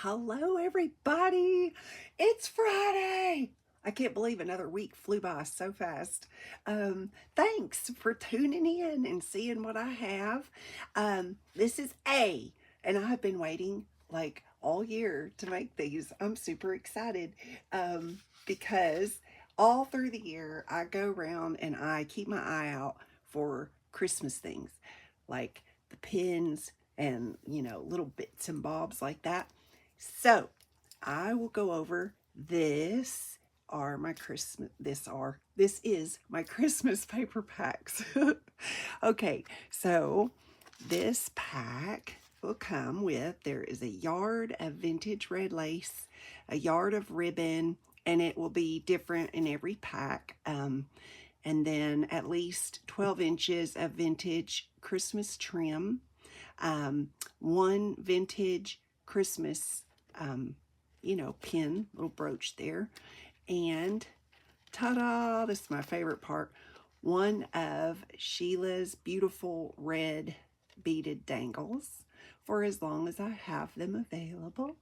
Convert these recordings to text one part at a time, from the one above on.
Hello, everybody. It's Friday. I can't believe another week flew by so fast. Thanks for tuning in and seeing what I have. This is A, and I have been waiting like all year to make these. I'm super excited because all through the year I go around and I keep my eye out for Christmas things like the pins and, little bits and bobs like that. So I will go over this are my Christmas this is my Christmas paper packs. Okay, so this pack will come with there is a yard of vintage red lace, a yard of ribbon, and it will be different in every pack. And then at least 12 inches of vintage Christmas trim, one vintage Christmas, pin, little brooch there. And ta-da, this is my favorite part, one of Sheila's beautiful red beaded dangles for as long as I have them available.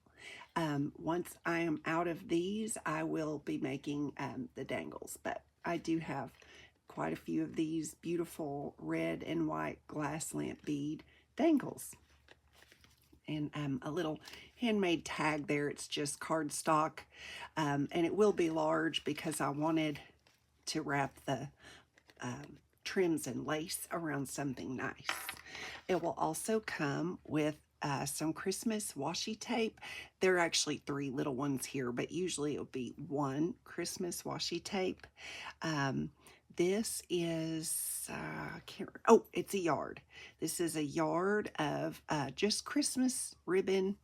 Once I am out of these, I will be making the dangles, but I do have quite a few of these beautiful red and white glass lamp bead dangles. And a little handmade tag there. It's just cardstock, and it will be large because I wanted to wrap the trims and lace around something nice. It will also come with some Christmas washi tape. There are actually 3 little ones here, but usually it'll be 1 Christmas washi tape. This is, it's a yard. This is a yard of just Christmas ribbon.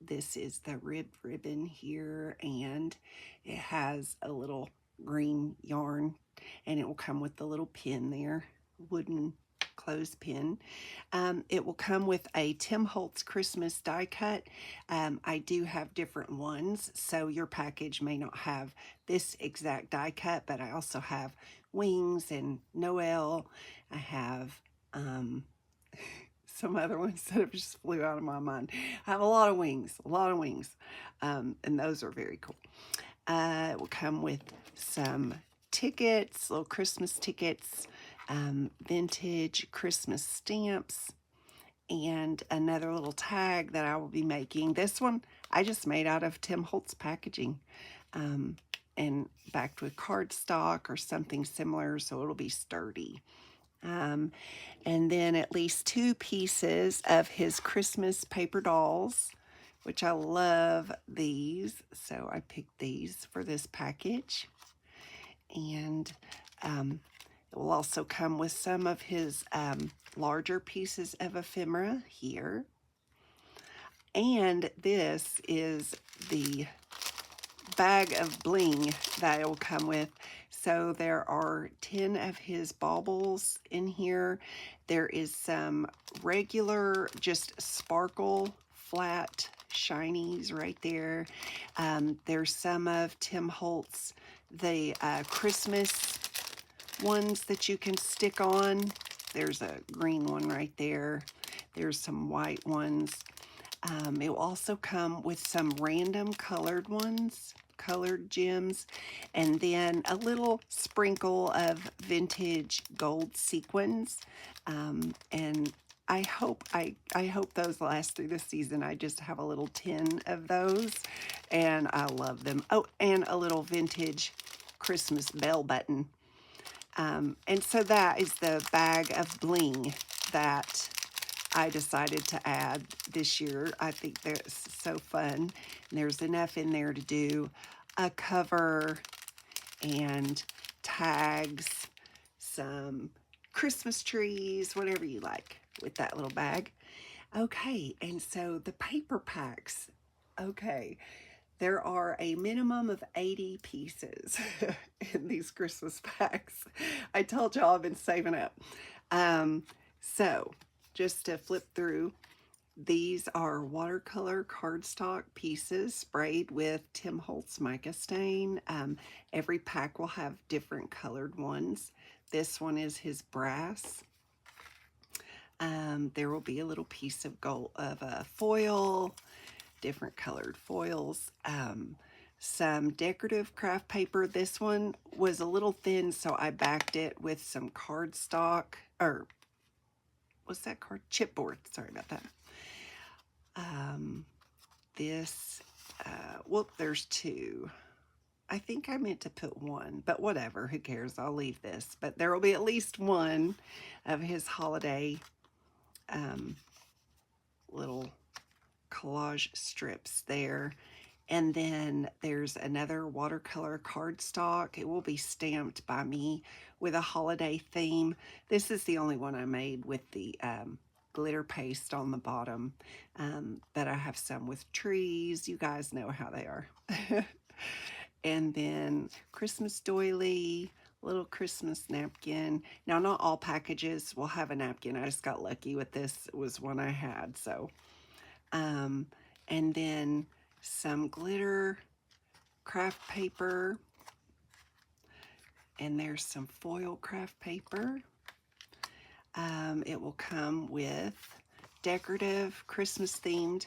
This is the ribbon here, and it has a little green yarn, and it will come with the little pin there, wooden clothespin. It will come with a Tim Holtz Christmas die cut. I do have different ones, so your package may not have this exact die cut, but I also have wings and Noel. I have some other ones that have just flew out of my mind. I have a lot of wings, and those are very cool. It will come with some tickets, little Christmas tickets, vintage Christmas stamps, and another little tag that I will be making. This one I just made out of Tim Holtz packaging, and backed with cardstock or something similar, so it'll be sturdy. And then at least 2 pieces of his Christmas paper dolls, which I love these, so I picked these for this package. And it will also come with some of his larger pieces of ephemera here. And this is the bag of bling that it will come with. So there are 10 of his baubles in here. There is some regular, just sparkle, flat shinies right there. There's some of Tim Holtz, the Christmas ones that you can stick on. There's a green one right there. There's some white ones. It will also come with some random colored ones, colored gems, and then a little sprinkle of vintage gold sequins. And I hope those last through the season. I just have a little tin of those, and I love them. Oh, and a little vintage Christmas bell button. And so that is the bag of bling that I decided to add this year. I think that's so fun. And there's enough in there to do a cover and tags, some Christmas trees, whatever you like with that little bag. Okay, and so the paper packs. Okay, there are a minimum of 80 pieces in these Christmas packs. I told y'all I've been saving up. So just to flip through, these are watercolor cardstock pieces sprayed with Tim Holtz mica stain. Every pack will have different colored ones. This one is his brass. There will be a little piece of gold of foil. different colored foils, some decorative craft paper. This one was a little thin, so I backed it with some cardstock, or what's that card? Chipboard. Sorry about that. This, well, there's two. I think I meant to put one, but whatever, who cares? I'll leave this. But there will be at least one of his holiday little collage strips there. And then there's another watercolor cardstock. It will be stamped by me with a holiday theme. This is the only one I made with the glitter paste on the bottom, but I have some with trees. You guys know how they are. And then Christmas doily, little Christmas napkin. Now, not all packages will have a napkin. I just got lucky with this. It was one I had, so. And then some glitter craft paper. And there's some foil craft paper. It will come with decorative Christmas-themed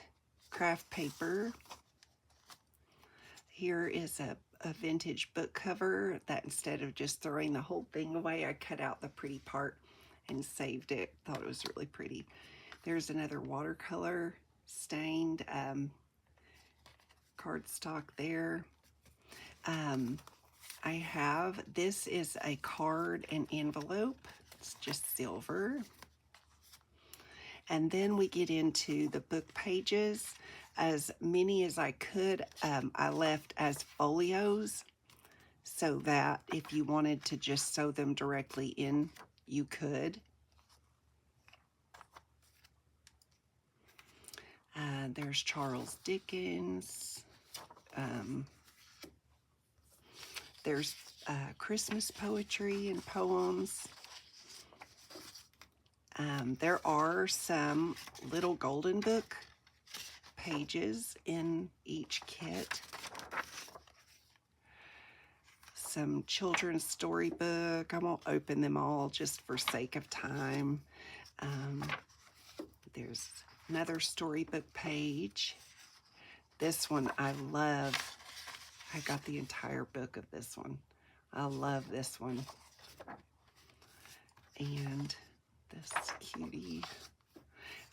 craft paper. Here is a vintage book cover that instead of just throwing the whole thing away, I cut out the pretty part and saved it. Thought it was really pretty. There's another watercolor stained cardstock there. I have, this is a card and envelope. It's just silver. And then we get into the book pages. As many as I could, I left as folios so that if you wanted to just sew them directly in, you could. There's Charles Dickens. There's Christmas poetry and poems. There are some little golden book pages in each kit. Some children's storybook. I won't open them all just for sake of time. There's another storybook page. This one I love. I got the entire book of this one. I love this one. And this cutie.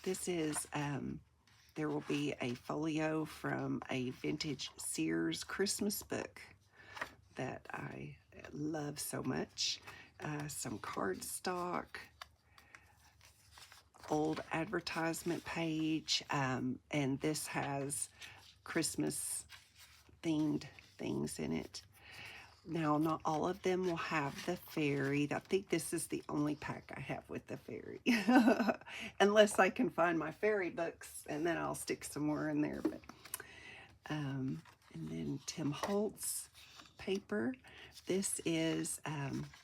This is, there will be a folio from a vintage Sears Christmas book that I love so much. Some cardstock, old advertisement page, and this has Christmas themed things in it. Now, not all of them will have the fairy. I think this is the only pack I have with the fairy. Unless I can find my fairy books, and then I'll stick some more in there. But and then Tim Holtz paper. This is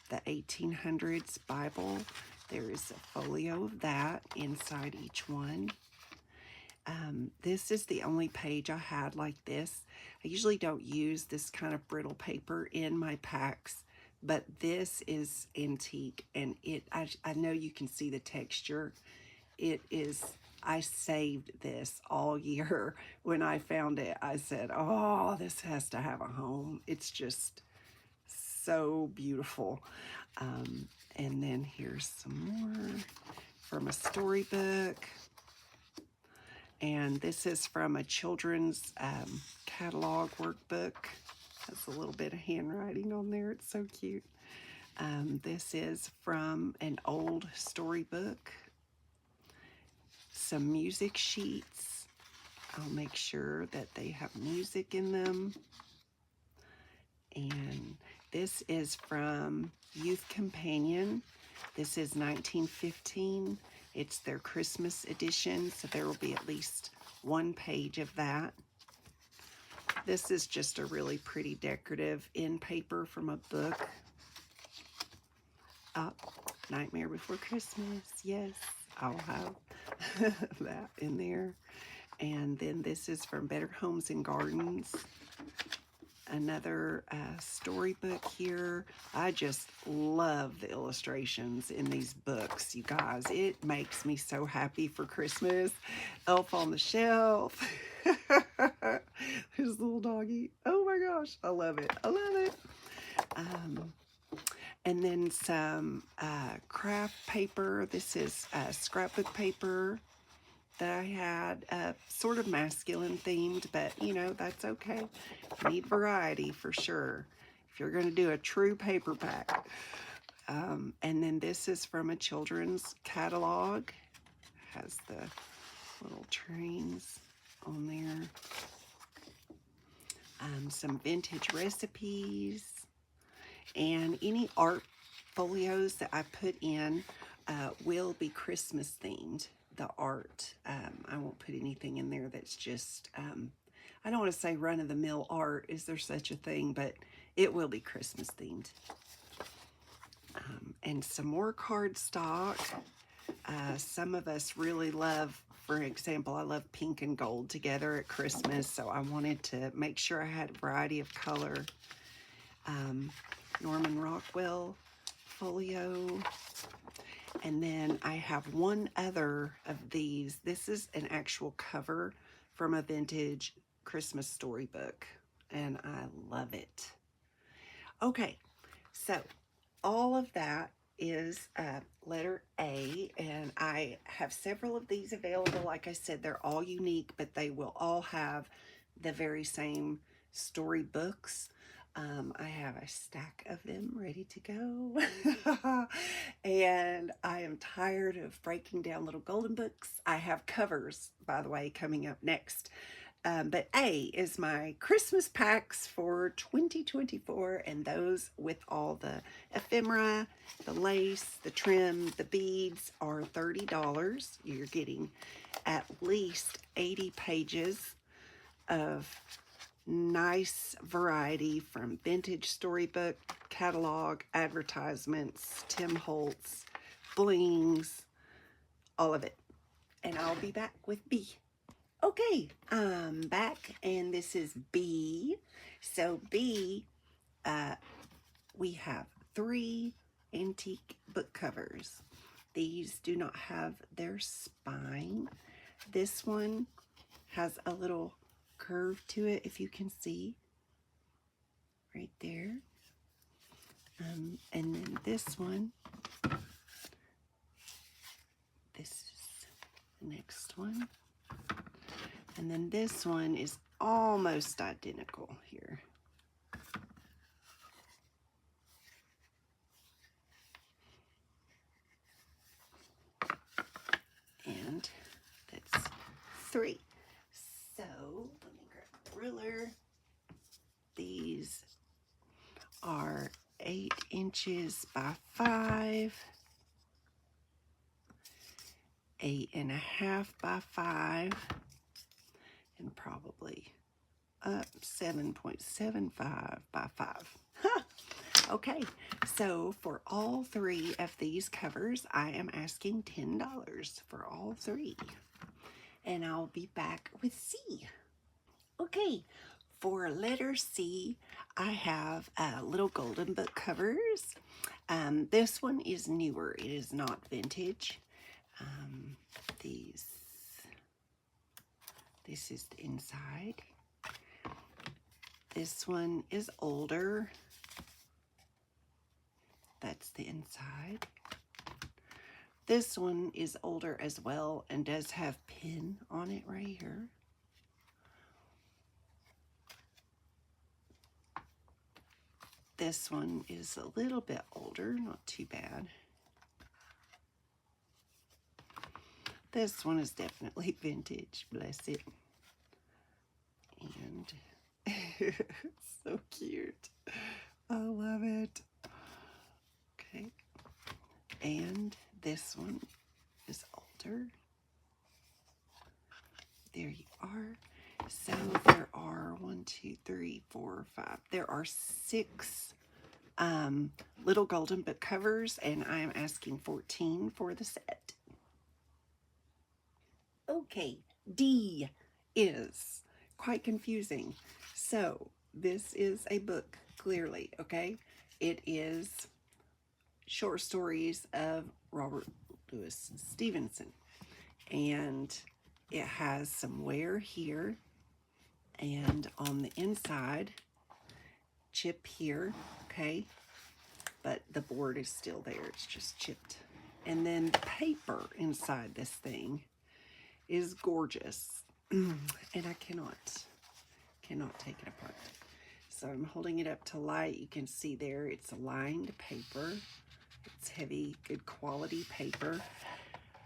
the 1800s Bible. There is a folio of that inside each one. This is the only page I had like this. I usually don't use this kind of brittle paper in my packs, but this is antique, and I know you can see the texture. It is, I saved this all year. When I found it, I said, oh, this has to have a home. It's just so beautiful. And then here's some more from a storybook. And this is from a children's catalog workbook. Has a little bit of handwriting on there. It's so cute. This is from an old storybook. Some music sheets. I'll make sure that they have music in them. And this is from Youth Companion. This is 1915. It's their Christmas edition, so there will be at least one page of that. This is just a really pretty decorative end paper from a book. Nightmare Before Christmas. Yes, I'll have that in there. And then this is from Better Homes and Gardens. Another storybook here. I just love the illustrations in these books, you guys. It makes me so happy for Christmas. Elf on the Shelf. There's the little doggy. Oh my gosh, I love it. I love it. And then some craft paper. This is scrapbook paper that I had, sort of masculine themed, but you know, that's okay. Need variety for sure if you're going to do a true paperback. And then this is from a children's catalog. Has the little trains on there. Some vintage recipes, and any art folios that I put in will be Christmas themed. The art, I won't put anything in there that's just, I don't want to say run-of-the-mill art, is there such a thing, but it will be Christmas themed. And some more cardstock. Some of us really love, for example, I love pink and gold together at Christmas, so I wanted to make sure I had a variety of color. Norman Rockwell folio. And then I have one other of these. This is an actual cover from a vintage Christmas storybook, and I love it. Okay, so all of that is letter A, and I have several of these available. Like I said, they're all unique, but they will all have the very same storybooks. I have a stack of them ready to go. And I am tired of breaking down little golden books. I have covers, by the way, coming up next. But A is my Christmas packs for 2024, and those with all the ephemera, the lace, the trim, the beads are $30. You're getting at least 80 pages of nice variety from vintage storybook, catalog, advertisements, Tim Holtz, blings, all of it. And I'll be back with B. Okay, I'm back, and this is B. So B, we have 3 antique book covers. These do not have their spine. This one has a little curve to it, if you can see, right there. And then this one, this is the next one. And then this one is almost identical here. And that's 3. So let me grab the ruler. These are 8 inches by 5, 8.5 by 5, and probably up 7.75 by 5. Okay, so for all 3 of these covers, I am asking $10 for all 3. And I'll be back with C. Okay, for letter C, I have little golden book covers. This one is newer. It is not vintage. This is the inside. This one is older. That's the inside. This one is older as well and does have pin on it right here. This one is a little bit older, not too bad. This one is definitely vintage, bless it. And it's so cute. I love it. Okay. And this one is older. There you are. So there are 1, 2, 3, 4, 5. There are 6 little golden book covers, and I am asking $14 for the set. Okay, D is quite confusing. So this is a book, clearly, okay? It is short stories of Robert Louis Stevenson, and it has some wear here. And on the inside, chip here, okay? But the board is still there, it's just chipped. And then the paper inside this thing is gorgeous. And I cannot take it apart. So I'm holding it up to light. You can see there it's lined paper. It's heavy, good quality paper.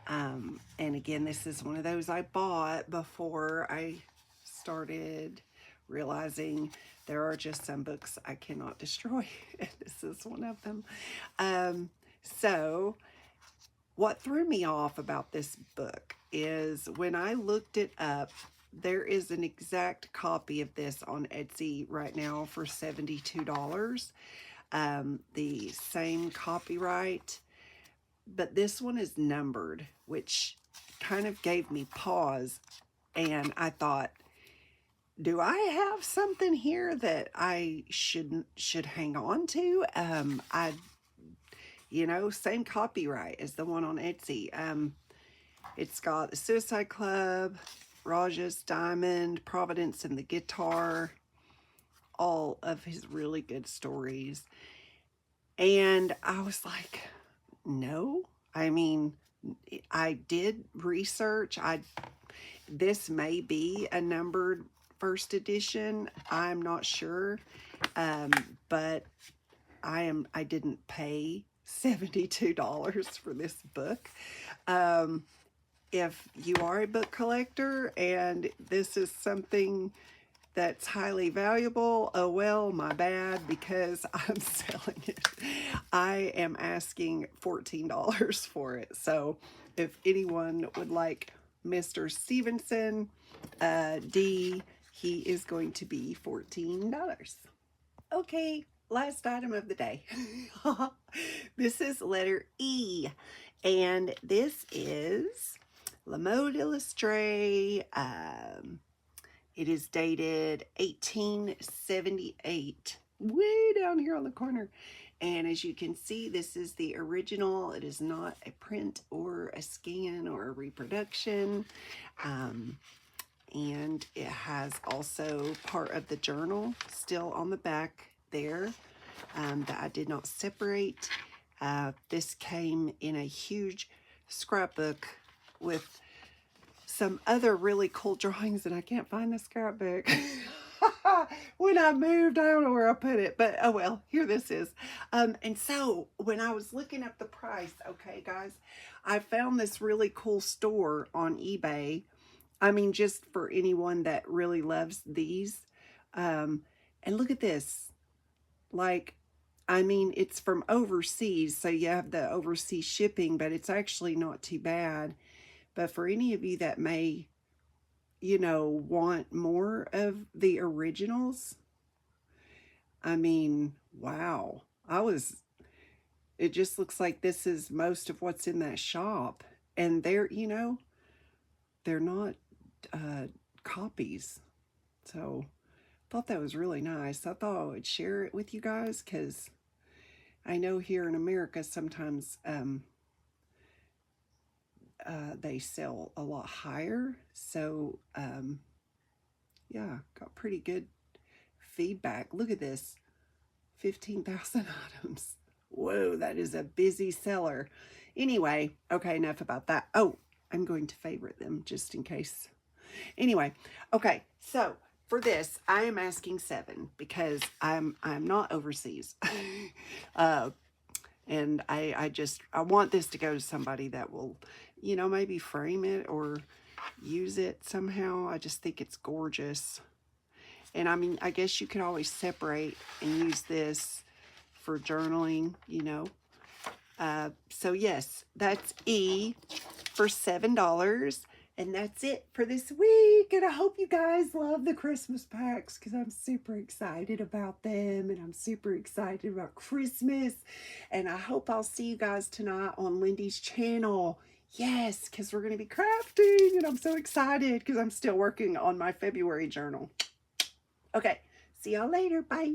And again, this is one of those I bought before I started realizing there are just some books I cannot destroy. This is one of them. So what threw me off about this book is when I looked it up, there is an exact copy of this on Etsy right now for $72. The same copyright, but this one is numbered, which kind of gave me pause. And I thought, do I have something here that I should hang on to? You know, same copyright as the one on Etsy. It's got the Suicide Club, Raja's Diamond, Providence and the Guitar, all of his really good stories. And I was like, no. I mean, I did research. This may be a numbered first edition. I'm not sure. But I didn't pay $72 for this book. If you are a book collector and this is something that's highly valuable, oh well, my bad, because I'm selling it. I am asking $14 for it. So if anyone would like Mr. Stevenson, D, he is going to be $14. Okay, last item of the day. This is letter E, and this is La Mode Illustrée. It is dated 1878, way down here on the corner. And as you can see, this is the original. It is not a print or a scan or a reproduction. And it has also part of the journal still on the back there that I did not separate. This came in a huge scrapbook with some other really cool drawings, and I can't find the scrapbook. When I moved, I don't know where I put it, but oh well, here this is. And so when I was looking up the price, okay guys, I found this really cool store on eBay. I mean, just for anyone that really loves these. And look at this. Like, I mean, it's from overseas, so you have the overseas shipping, but it's actually not too bad. But for any of you that may, you know, want more of the originals, I mean, wow. It just looks like this is most of what's in that shop. And they're, you know, they're not copies. So I thought that was really nice. I thought I would share it with you guys because I know here in America sometimes they sell a lot higher. So yeah, got pretty good feedback. Look at this, 15,000 items. Whoa, that is a busy seller. Anyway, okay, enough about that. Oh, I'm going to favorite them just in case. Anyway, okay, so for this, I am asking $7 because I'm not overseas. And I want this to go to somebody that will, you know, maybe frame it or use it somehow. I just think it's gorgeous. And I mean, I guess you could always separate and use this for journaling, you know. So yes, that's E for $7. And that's it for this week. And I hope you guys love the Christmas packs because I'm super excited about them. And I'm super excited about Christmas. And I hope I'll see you guys tonight on Lindy's channel. Yes, because we're going to be crafting. And I'm so excited because I'm still working on my February journal. Okay, see y'all later. Bye.